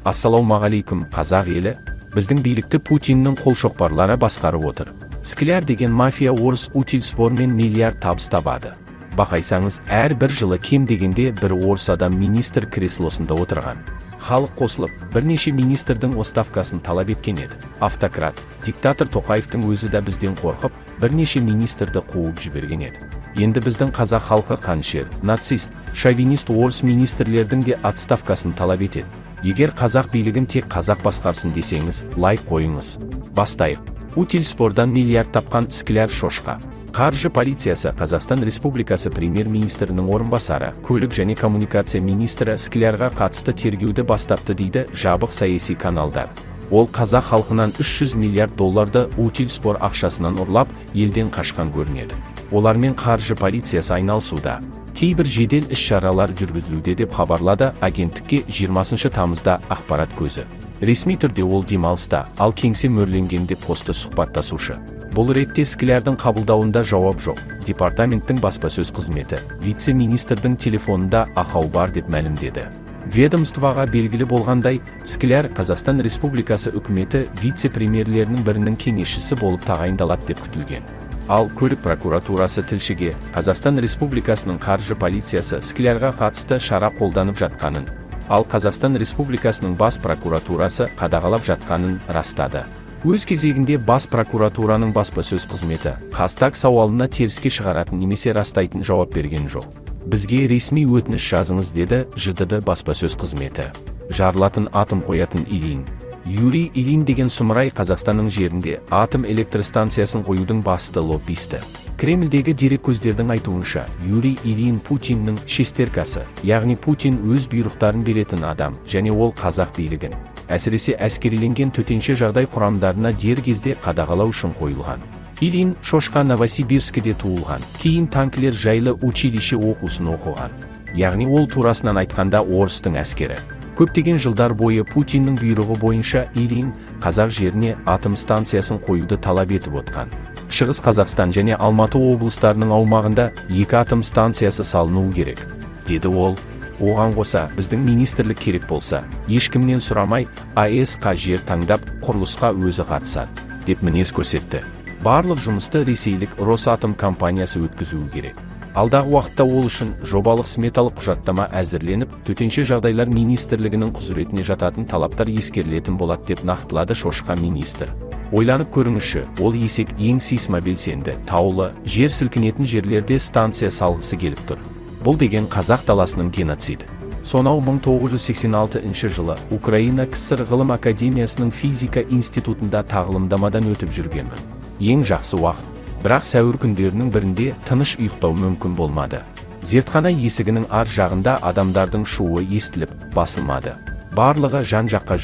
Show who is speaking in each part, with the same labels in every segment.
Speaker 1: Ассалаумағалейкум, қазақ елі. Біздің билікті Путиннің қолшоқпарлары басқарып отыр. Скляр деген мафия орыс утильспормен миллиард табыс табады. Бақайсаңыз, әр бір жылы кем дегенде бір орыс адам министр креслосында отырған. Халық қосылып, бірнеше министрдің оставкасын талап еткен еді. Автократ, диктатор Тоқаевтың өзі де бізден қорқып, бірнеше министрді қуып жіберген еді. Енді біздің қазақ халқы қаншер, нацист, шовинист орыс министрлердің де отставкасын талап етеді. Егер қазақ билігін тек қазақ басқарсын десеңіз, лайк қойыңыз. Бастайық. Утильспордан миллиард тапқан Скляр шошқа. Қаржы полициясы Қазақстан Республикасы премьер-министрінің орынбасары, көлік және коммуникация министрі Склярға қатысты тергеуді бастапты дейді жабық саяси каналдар. Ол қазақ халқынан 300 миллиард долларды Утильспор ақшасынан ұрлап, елден қашқан көрінеді. Олармен қаржы полициясы айналысуда. Кейбір жедел іс-шаралар жүргізілуде деп хабарлады агенттікке 20 тамызда ақпарат көзі. Ресми түрде ол демалыста, ал кеңсе мөрленген деп қосты сұхбаттасушы. Бұл ретте Склярдың қабылдауында жауап жоқ. Департаменттің баспасөз қызметі, вице-министрдің телефонында ақау бар деп мәлімдеді. Ведомствоға белгілі болғандай, Скляр Қазақстан Республикасы үкіметі вице-премьерлерінің бірінің кеңесшісі болып тағайындалады деп күтілген. Ал көлік прокуратурасы тілшіге Қазақстан Республикасының қаржы полициясы Склярға қатысты шара қолданып жатқанын, ал Қазақстан Республикасының бас прокуратурасы қадағалап жатқанын растады. Өз кезегінде бас прокуратураның баспасөз қызметі хастаг сауалына теріске шығаратын немесе растайтын жауап берген жоқ. Бізге ресми өтініш жазыңыз деді ЖДД баспасөз қызметі. Жарылатын атом қоятын Ильин. Юрий Ильин деген сұмырай Қазақстанның жерінде атом электростанциясын қоюдың басты лоббисті. Кремльдегі дереккөздердің айтуынша, Юрий Ильин Путиннің шестеркасы, яғни Путин өз бұйрықтарын беретін адам, және ол қазақ билігін, әсіресе әскериленген төтенше жағдай құрамдарына дер кезде қадағалау үшін қойылған. Ильин шошқа Новосибирскіде туылған, кейін танкілер жайлы училище оқусын оқыған. Яғни ол турасынан айтқанда орыстың әскері. Көптеген жылдар бойы Путиннің бұйрығы бойынша Ильин қазақ жеріне атом станциясын қоюды талап етіп отқан. Шығыс Қазақстан және Алматы облыстарының аумағында 2 атом станциясы салынуы керек, деді ол. Оған қоса, біздің министрлік керек болса, ешкімнен сұрамай, АЭС-қа жер таңдап, құрылысқа өзі қатысады, деп мінез көрсетті. Барлық жұмысты ресейлік Росатом компаниясы өткізуі керек. Алдағы уақытта ол үшін жобалық сметалық құжаттама әзірленіп, төтенше жағдайлар министрлігінің құзыретіне жататын талаптар ескерілетін болады деп нақтылады шошқа министр. Ойланып көріңізші, ол есек ең сейсмобелсенді, таулы, жер сілкінетін жерлерде станция салғысы келіп тұр. Бұл деген қазақ даласының геноциді. Сонау 1986 жылы Украина КСР ғылым академиясының физика институтында тағылымдамадан өтіп жүргенмін. Ең жақсы уақыт. Бірақ сәуір күндерінің бірінде тыныш ұйықтау мүмкін болмады. Зертхана есігінің ар жағында адамдардың шуы естіліп, басылмады. Барлығы жан-жаққа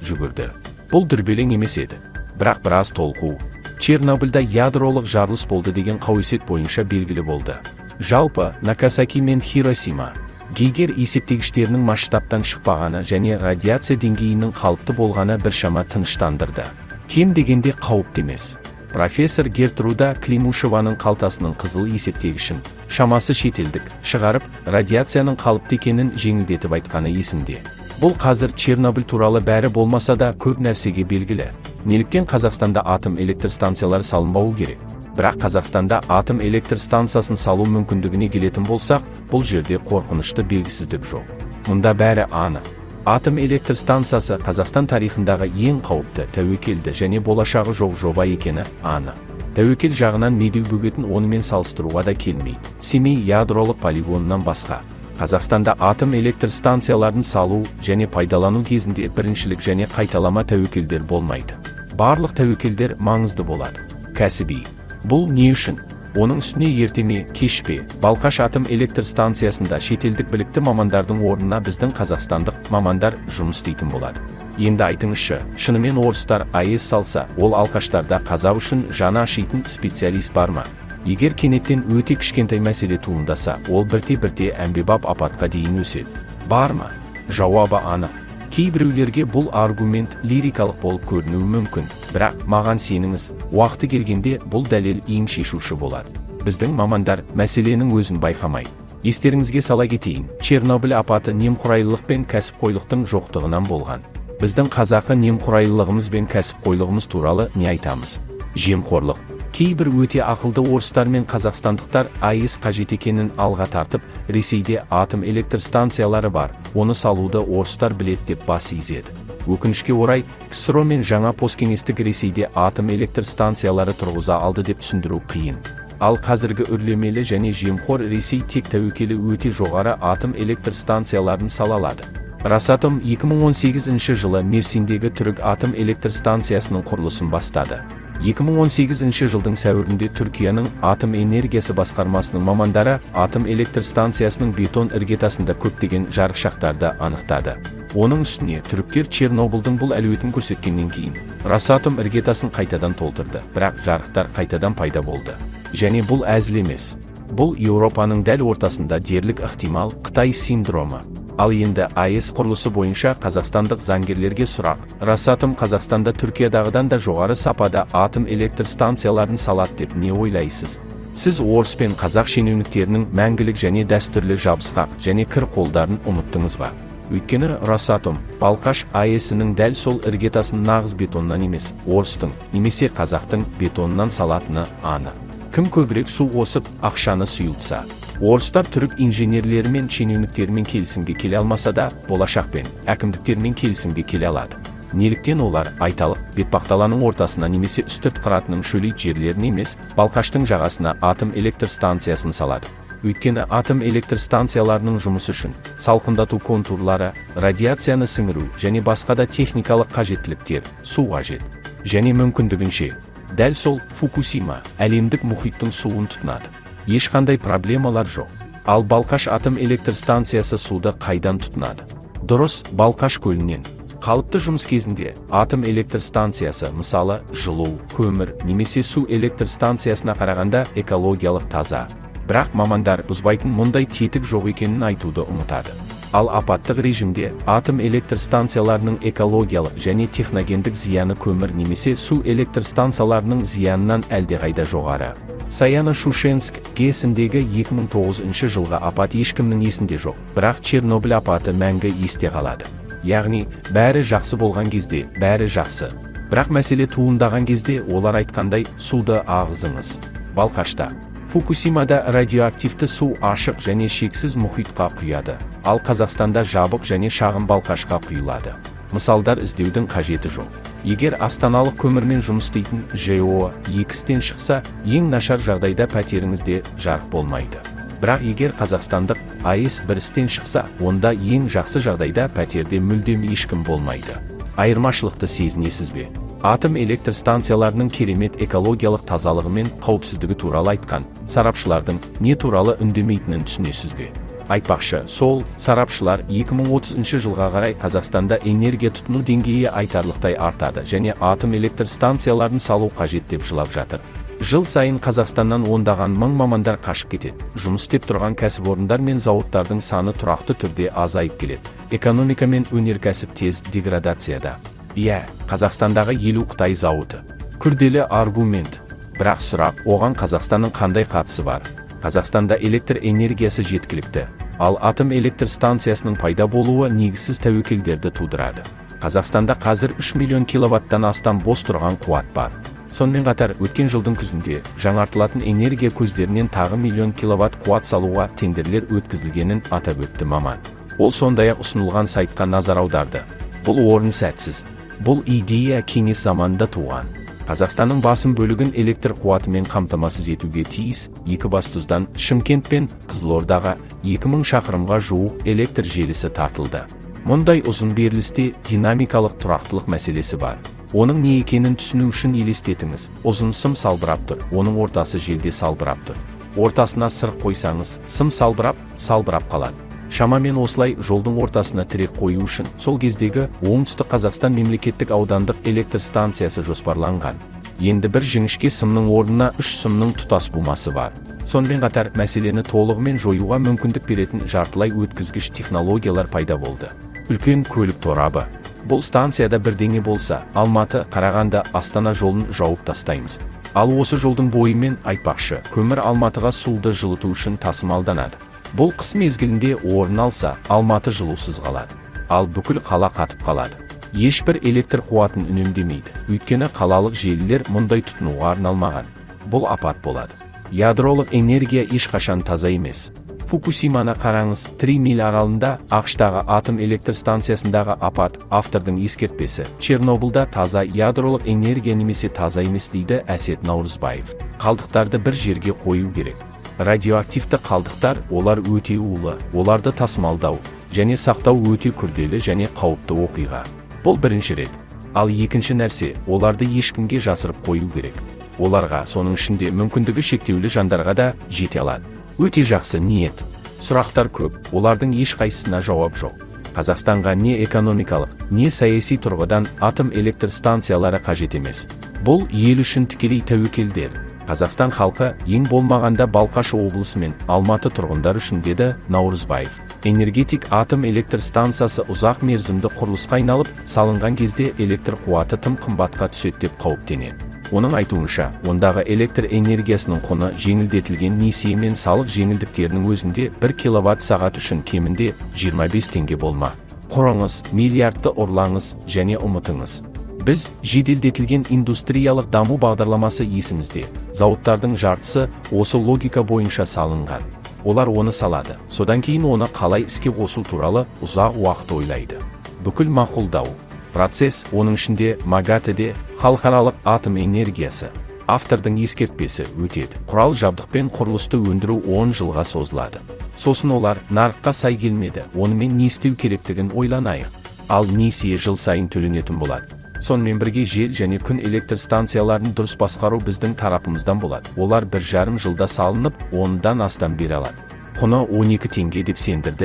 Speaker 1: жүгірді. Бұл дүрбелең емес еді. Бірақ біраз толқу. Чернобыльда ядролық жарылыс болды деген қауесет бойынша белгілі болды. Жалпы, Накасаки мен Хиросима, Гейгер есептегіштерінің масштабтан шықпағаны және радиация деңгейінің қалыпты болғаны біршама тыныштандырды. Кем дегенде қауіпті емес. Профессор Гертруда Климушеваның қалтасының қызыл есептегішін, шамасы шетелдік, шығарып, радиацияның қалыпты екенін жеңілдетіп айтқаны есімде. Бұл қазір Чернобыль туралы бәрі болмаса да көп нәрсеге белгілі. Неліктен Қазақстанда атом электростанциялары салынбауы керек? Бірақ Қазақстанда атом электростанциясын салу мүмкіндігіне келетін болсақ, бұл жерде қорқынышты белгісіздік жоқ. Мұнда бәрі анық. Атом электростанциясы Қазақстан тарихындағы ең қауіпті, тәуекелді және болашағы жоқ жоба екені анық. Тәуекел жағынан медеу бөгетін онымен салыстыруға да келмей. Семей ядролық полигонынан басқа. Қазақстанда атом электростанцияларын салу және пайдалану кезінде біріншілік және қайталама тәуекелдер болмайды. Барлық тәуекелдер маңызды болады. Кәсіби. Бұл не үшін? Оның үстіне ертеме, кешпе, Балқаш атом электростанциясында шетелдік білікті мамандардың орнына біздің қазақстандық мамандар жұмыс істейтін болады. Енді айтыңызшы, шынымен орыстар АЭС салса, ол алқаштарда қаза үшін жаны ашитын специалист бар ма? Егер кенеттен өте кішкентай мәселе туындаса, ол бірте-бірте әмбебап апатқа дейін өседі. Бар ма? Жауабы анық. Кейбіреулерге бұл аргумент лирикалық болып көрінуі мүмкін, бірақ маған сеніңіз, уақыты келгенде бұл дәлел ең шешуші болады. Біздің мамандар мәселенің өзін байқамайды. Естеріңізге сала кетейін, Чернобыль апаты немқұрайлылық пен кәсіпқойлықтың жоқтығынан болған. Біздің қазақы немқұрайлылығымыз бен кәсіпқойлығымыз туралы не айтамыз? Жемқорлық. Кейбір өте ақылды орыстар мен қазақстандықтар АЭС қажет екенін алға тартып, Ресейде атом электр станциялары бар, оны салуды орыстар білет деп бас изеді. Өкінішке орай, КСРО мен жаңа посткеңестік Ресейде атом электр станциялары тұрғыза алды деп түсіндіру қиын. Ал қазіргі үрлемелі және жемқор Ресей тек тәуекелі өте жоғары атом электр станцияларын сала алады. Росатом 2018 жылы Мерсиндегі түрік атом электр станциясының құрылысын бастады. 2018 жылдың сәуірінде Түркияның атом энергиясы басқармасының мамандары атом электр станциясының бетон іргетасында көптеген жарықшақтарды анықтады. Оның үстіне түріктер Чернобыльдің бұл әлеуетін көрсеткеннен кейін Росатом іргетасын қайтадан толтырды, бірақ жарықтар қайтадан пайда болды. Және бұл әзіл емес. Бұл Еуропаның дәл ортасында дерлік ықтимал Қытай синдромы. Ал енді АЭС құрылысы бойынша қазақстандық заңгерлерге сұрақ. Росатом Қазақстанда Түркиядағыдан да жоғары сапада атом электр станцияларын салады деп не ойлайсыз? Сіз орыс пен қазақ шенеуніктерінің мәңгілік және дәстүрлі жабысқақ және кір қолдарын ұмыттыңыз ба? Өйткені Росатом, Балқаш АЭСінің дәл сол іргетасын нағыз бетоннан емес, орыстың, немесе қазақтың бетоннан салатыны анық. Кім көбірек су қосып, ақшаны сұйылтса? Орыстар түрік инженерлері мен шенеуніктерімен келісімге келе алмаса да, болашақпен, әкімдіктермен келісімге келе алады. Неліктен олар айталық бетпақдаланың ортасына немесе үстірт қыратының шөлейт жерлеріне емес, Балқаштың жағасына атом электр станциясын салады. Өйткені атом электр станцияларының жұмысы үшін салқындату контурлары, радиацияны сіңіру және басқа да техникалық қажеттіліктер су қажет. Және мүмкіндігінше, дәл сол Фукусима әлемдік мұхиттың суын тұтынады. Ешқандай проблемалар жоқ. Ал Балқаш атом электр станциясы суды қайдан тұтынады? Дұрыс, Балқаш көлінен. Қалыпты жұмыс кезінде атом электр станциясы, мысалы, жылу, көмір немесе су электр станциясына қарағанда экологиялық таза. Бірақ мамандар бұзбайтын мұндай тетік жоқ екенін айтуды ұмытады. Ал апаттық режимде атом электр станцияларының экологиялық және техногендік зияны көмір немесе су электр станцияларының зиянынан әлдеқайда жоғары. Саяно-Шушенск ГЭСіндегі 2009 жылғы апат ешкімнің есінде жоқ, бірақ Чернобыль апаты мәңгі есте қалады. Яғни, бәрі жақсы болған кезде, бәрі жақсы. Бірақ мәселе туындаған кезде олар айтқандай суды ағызыңыз. Балқашта, Фукусимада радиоактивті су ашық және шексіз мұхитқа құяды, ал Қазақстанда жабық және шағын Балқашқа құйылады. Мысалдар іздеудің қажеті жоқ. Егер астаналық көмірмен жұмыс істейтін ЖО 2-тен шықса, ең нашар жағдайда пәтеріңізде жарық болмайды. Бірақ егер қазақстандық АЭС 1-тен шықса, онда ең жақсы жағдайда пәтерде мүлдем ешкім болмайды. Айырмашылықты сезінесіз бе? Атом электр станцияларының керемет экологиялық тазалығы мен қауіпсіздігі туралы айтқан сарапшылардың не туралы үндемейтінін түсінесіз бе? Айтпақшы, сол сарапшылар 2030 жылға қарай Қазақстанда энергия тұтыну деңгейі айтарлықтай артады және атом электр станцияларын салу қажет деп жылап жатыр. Жыл сайын Қазақстаннан ондаған мың мамандар қашып кетеді. Жұмыс істеп тұрған кәсіпорындар мен зауыттардың саны тұрақты түрде азайып келеді. Экономика мен өнеркәсіп тез деградацияда. Иә, Қазақстандағы 50 Қытай зауыты. Күрделі аргумент. Бірақ сұрақ, оған Қазақстанның қандай қатысы бар? Қазақстанда электр энергиясы жеткілікті, ал атом электр станциясының пайда болуы негізсіз тәуекелдерді тудырады. Қазақстанда қазір 3 миллион киловаттан астам бос тұрған қуат бар. Сонымен қатар, өткен жылдың күзінде жаңартылатын энергия көздерінен тағы миллион киловатт қуат салуға тендерлер өткізілгенін атап өтті маман. Ол сондай-ақ ұсынылған сайтқа назар аударды. Бұл орын сәтсіз. Бұл идея кеңес заманында туған. Қазақстанның басым бөлігін электр қуатымен қамтамасыз етуге тиіс. Екібастұздан Шымкент пен Қызылордаға 2000 шақырымға жуық электр желісі тартылды. Мұндай ұзын берілісте динамикалық тұрақтылық мәселесі бар. Оның не екенін түсіну үшін елестетіңіз. Ұзын сым салбырап тұр, оның ортасы желде салбырап тұр. Ортасына сырық қойсаңыз, сым салбырап қалады. Шамамен осылай жолдың ортасына тірек қою үшін сол кездегі Оңтүстік Қазақстан мемлекеттік аудандық электр станциясы жоспарланған. Енді бір жіңішке сымның орнына 3 сымның тұтас бумасы бар. Сонымен қатар мәселені толығымен жоюға мүмкіндік беретін жартылай өткізгіш технологиялар пайда болды. Үлкен көлік торабы. Бұл станцияда бірдеңе болса, Алматы, Қарағанды, Астана жолын жауып тастаймыз. Ал осы жолдың бойымен айтпақшы, көмір Алматыға суды жылыту үшін тасымалданады. Бұл қыс мезгілінде орын алса, Алматы жылусыз қалады. Ал бүкіл қала қатып қалады. ешбір электр қуатын үнемдемейді, өйткені қалалық желілер мұндай тұтынуға арналмаған. Бұл апат болады. Ядролық энергия ешқашан таза емес. Фукусиманы қараңыз, 3 миль аралында ақштағы атом электр станциясындағы апат. Автордың ескертпесі: Чернобылда таза ядролық энергия немесе таза емес, дейді Әсет Наурызбаев. Қалдықтарды бір жерге қою керек. Радиоактивті қалдықтар, олар өте улы, оларды тасымалдау және сақтау өте күрделі және қауіпті оқиға. Бұл бірінші рет. Ал екінші нәрсе, оларды ешкімге жасырып қою керек. Оларға, соның ішінде мүмкіндігі шектеулі жандарға да жете алады. Өте жақсы ниет. Сұрақтар көп, олардың ешқайсысына жауап жоқ. Қазақстанға не экономикалық, не саяси тұрғыдан атом электр станциялары қажет емес. Бұл ел үшін тікелей тәуекелдер. Қазақстан халқы, ең болмағанда Балқаш облысы мен Алматы тұрғындар үшін, деді Наурызбаев. Энергетик: атом электр станциясы ұзақ мерзімді құрылысқа айналып, салынған кезде электр қуаты тым қымбатқа түседі деп қауіптенеді. Оның айтуынша, ондағы электр энергиясының құны жеңілдетілген несие мен салық жеңілдіктерінің өзінде 1 киловатт сағат үшін кемінде 25 теңге болма. Құрыңыз, миллиардты ұрлаңыз және ұмытыңыз. Біз жеделдетілген индустриялық даму бағдарламасы есімізде. Зауыттардың жартысы осы логика бойынша салынған. Олар оны салады, содан кейін оны қалай іске қосу туралы ұзақ уақыт ойлайды. Бүкіл мақұлдау процесс, оның ішінде МАГАТЭ-де халықаралық атом энергиясы. Автордың ескертпесі өтеді. Құрал жабдықпен құрылысты өндіру 10 жылға созылады. Сосын олар нарыққа сай келмеді, онымен не істеу керектігін ойланайық. Ал несие жыл сайын төленетін болады. Сонымен бірге жел және күн электр станцияларын дұрыс басқару біздің тарапымыздан болады. Олар 1,5 жылда салынып, 10-дан астам бере алады. Құны 12 теңге деп сендірді